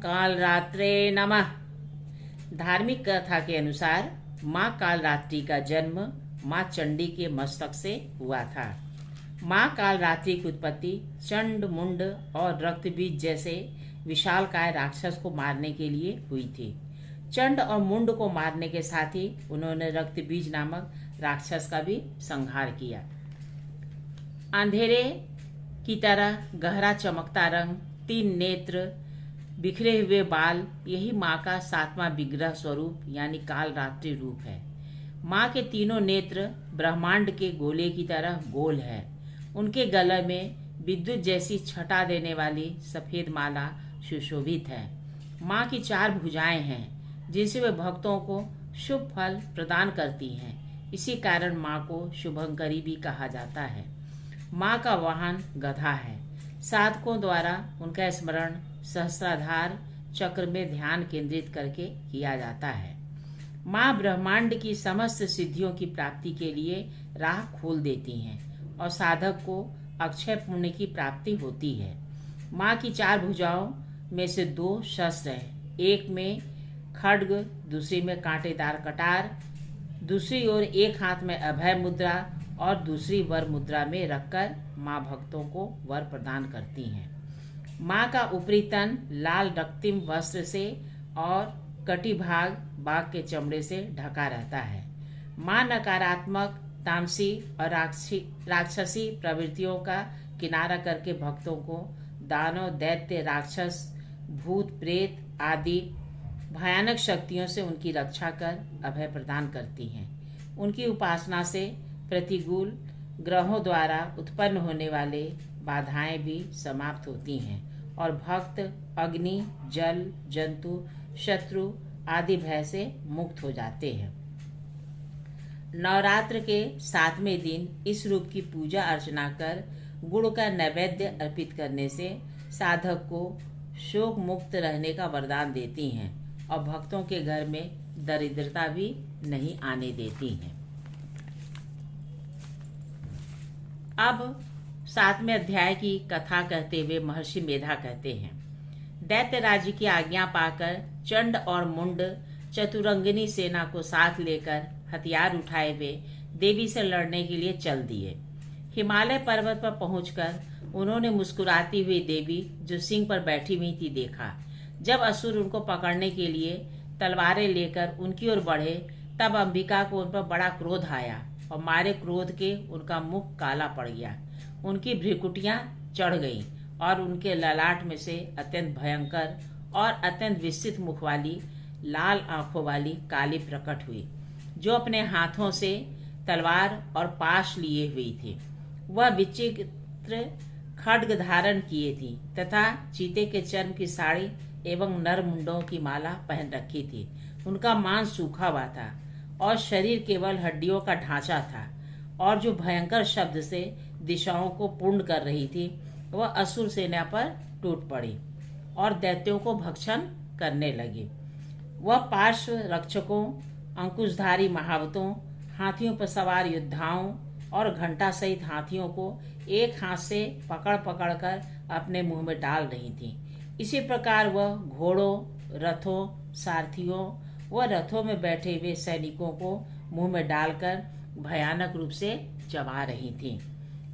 कालरात्रे नमः। धार्मिक कथा के अनुसार माँ कालरात्रि का जन्म माँ चंडी के मस्तक से हुआ था। माँ कालरात्रि की उत्पत्ति चंड, मुंड और रक्तबीज जैसे विशालकाय राक्षस को मारने के लिए हुई थी। चंड और मुंड को मारने के साथ ही उन्होंने रक्तबीज नामक राक्षस का भी संहार किया। अंधेरे की तरह गहरा चमकता रंग, 3 नेत्र, बिखरे हुए बाल, यही माँ का 7वां विग्रह स्वरूप यानी कालरात्रि रूप है। माँ के तीनों नेत्र ब्रह्मांड के गोले की तरह गोल है। उनके गले में विद्युत जैसी छटा देने वाली सफेद माला सुशोभित है। माँ की 4 भुजाएं हैं जिनसे वे भक्तों को शुभ फल प्रदान करती हैं। इसी कारण माँ को शुभंकरी भी कहा जाता है। माँ का वाहन गधा है। साधकों द्वारा उनका स्मरण सहस्त्राधार चक्र में ध्यान केंद्रित करके किया जाता है। माँ ब्रह्मांड की समस्त सिद्धियों की प्राप्ति के लिए राह खोल देती हैं और साधक को अक्षय पुण्य की प्राप्ति होती है। माँ की 4 भुजाओं में से 2 शस्त्र हैं। एक में खड्ग, दूसरी में कांटेदार कटार, दूसरी ओर एक हाथ में अभय मुद्रा और दूसरी वर मुद्रा में रखकर माँ भक्तों को वर प्रदान करती हैं। माँ का ऊपरी तन लाल रक्तिम वस्त्र से और कटी भाग बाघ के चमड़े से ढका रहता है। माँ नकारात्मक, तामसी और राक्षसी प्रवृत्तियों का किनारा करके भक्तों को दानव, दैत्य, राक्षस, भूत, प्रेत आदि भयानक शक्तियों से उनकी रक्षा कर अभय प्रदान करती हैं। उनकी उपासना से प्रतिकूल ग्रहों द्वारा उत्पन्न होने वाले बाधाएं भी समाप्त होती हैं और भक्त अग्नि, जल, जंतु, शत्रु आदि भय से मुक्त हो जाते हैं। नवरात्र के 7वें दिन इस रूप की पूजा अर्चना कर गुड़ का नैवेद्य अर्पित करने से साधक को शोक मुक्त रहने का वरदान देती हैं और भक्तों के घर में दरिद्रता भी नहीं आने देती हैं। अब 7वें अध्याय की कथा कहते हुए महर्षि मेधा कहते हैं, दैत्य राज्य की आज्ञा पाकर चंड और मुंड चतुरंगिनी सेना को साथ लेकर हथियार उठाए हुए देवी से लड़ने के लिए चल दिए। हिमालय पर्वत पर पहुंचकर उन्होंने मुस्कुराती हुई देवी जो सिंह पर बैठी हुई थी देखा। जब असुर उनको पकड़ने के लिए तलवारें लेकर उनकी ओर बढ़े तब अंबिका को उन पर बड़ा क्रोध आया और मारे क्रोध के उनका मुख काला पड़ गया। उनकी भ्रिकुटियां चढ़ गईं और उनके ललाट में से अत्यंत भयंकर और अत्यंत विस्तृत मुख वाली लाल आंखों वाली काली प्रकट हुई, जो अपने हाथों से तलवार और पाश लिए हुई थी। वह विचित्र खड्ग धारण किए थी तथा चीते के चर्म की साड़ी एवं नर मुंडों की माला पहन रखी थी। उनका मांस सूखा हुआ था और शरीर केवल हड्डियों का ढांचा था और जो भयंकर शब्द से दिशाओं को पूर्ण कर रही थी वह असुर सेना पर टूट पड़ी और दैत्यों को भक्षण करने लगी। वह पार्श्व रक्षकों, अंकुशधारी महावतों, हाथियों पर सवार योद्धाओं और घंटा सहित हाथियों को एक हाथ से पकड़ पकड़ कर अपने मुंह में डाल रही थी। इसी प्रकार वह घोड़ों, रथों, सारथियों व रथों में बैठे हुए सैनिकों को मुंह में डालकर भयानक रूप से चबा रही थी।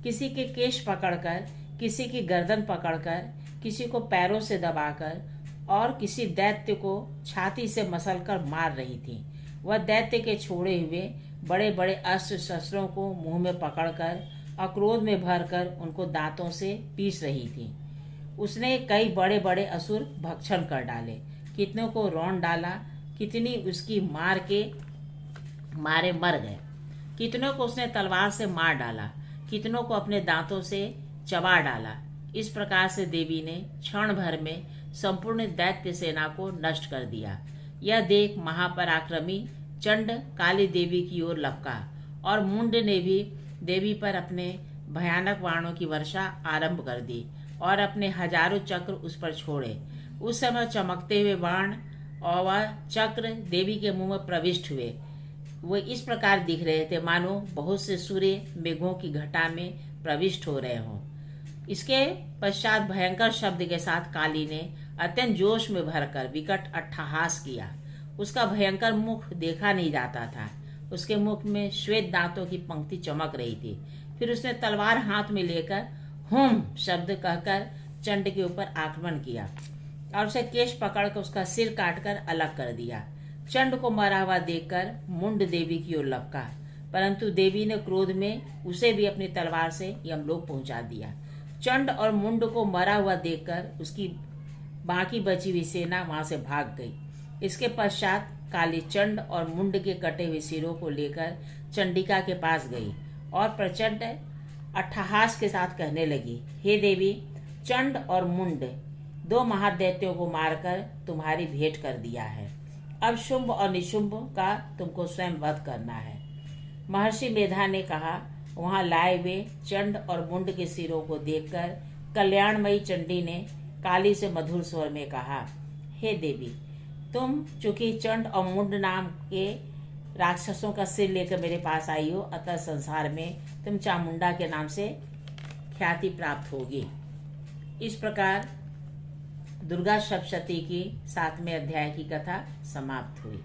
किसी के केश पकड़कर, किसी की गर्दन पकड़कर, किसी को पैरों से दबाकर और किसी दैत्य को छाती से मसलकर मार रही थी। वह दैत्य के छोड़े हुए बड़े बड़े अस्त्र शस्त्रों को मुंह में पकड़कर अक्रोध में भरकर उनको दांतों से पीस रही थी। उसने कई बड़े बड़े असुर भक्षण कर डाले, कितनों को रौंद डाला, कितनी उसकी मार के मारे मर गए, कितनों को उसने तलवार से मार डाला, कितनों को अपने दांतों से चबा डाला। इस प्रकार से देवी ने क्षण भर में संपूर्ण दैत्य सेना को नष्ट कर दिया। यह देख महापराक्रमी चंड काली देवी की ओर लपका और मुंड ने भी देवी पर अपने भयानक बाणों की वर्षा आरंभ कर दी और अपने हजारों चक्र उस पर छोड़े। उस समय चमकते हुए बाण और वह चक्र देवी के मुंह में प्रविष्ट हुए। वो इस प्रकार दिख रहे थे मानो बहुत से सूर्य मेघों की घटा में प्रविष्ट हो रहे हों। इसके पश्चात भयंकर शब्द के साथ काली ने अत्यंत जोश में भरकर विकट अट्टहास किया। उसका भयंकर मुख देखा नहीं जाता था। उसके मुख में श्वेत दांतों की पंक्ति चमक रही थी। फिर उसने तलवार हाथ में लेकर हुम शब्द कहकर चंड के ऊपर आक्रमण किया और उसे केश पकड़कर उसका सिर काटकर अलग कर दिया। चंड को मरा हुआ देखकर मुंड देवी की ओर लपका, परंतु देवी ने क्रोध में उसे भी अपनी तलवार से यमलोक पहुंचा दिया। चंड और मुंड को मरा हुआ देखकर उसकी बाकी बची हुई सेना वहां से भाग गई। इसके पश्चात काली चंड और मुंड के कटे हुए सिरों को लेकर चंडिका के पास गई और प्रचंड अट्टहास के साथ कहने लगी, हे देवी, चंड और मुंड दो महादैत्यों को मारकर तुम्हारी भेंट कर दिया है। अब शुंभ और निशुंभ का तुमको स्वयं वध करना है। महर्षि मेधा ने कहा, वहां लाए हुए चंड और मुंड के सिरों को देखकर कल्याणमयी चंडी ने काली से मधुर स्वर में कहा, हे देवी, तुम चूंकि चंड और मुंड नाम के राक्षसों का सिर लेकर मेरे पास आई हो, अतः संसार में तुम चामुंडा के नाम से ख्याति प्राप्त होगी। इस प्रकार दुर्गा सप्तशती की 7वें अध्याय की कथा समाप्त हुई।